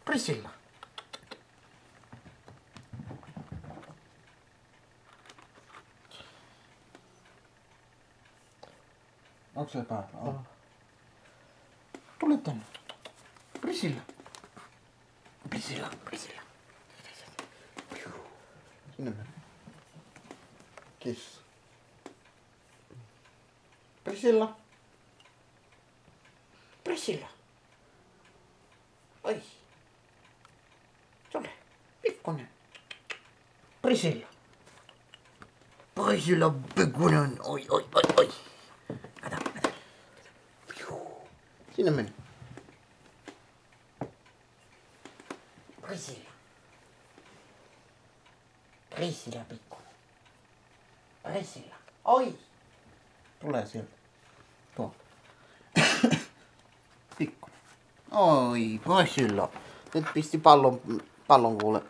Priscilla. Onko se päällä? On. Tule tänne. Priscilla. Priscilla, Priscilla. Sinne meni. Kissa. Priscilla. Priscilla. Oi. Tule. Pikkunen. Priscilla. Priscilla pikkunen. Oi, oi, oi, oi. Kato, kato. Sinne meni. Priscilla. Priscilla pikkunen. Priscilla. Oi. Tulee sieltä. Tuolta. Pikkunen. Oi, Priscilla. Nyt pisti pallon kuule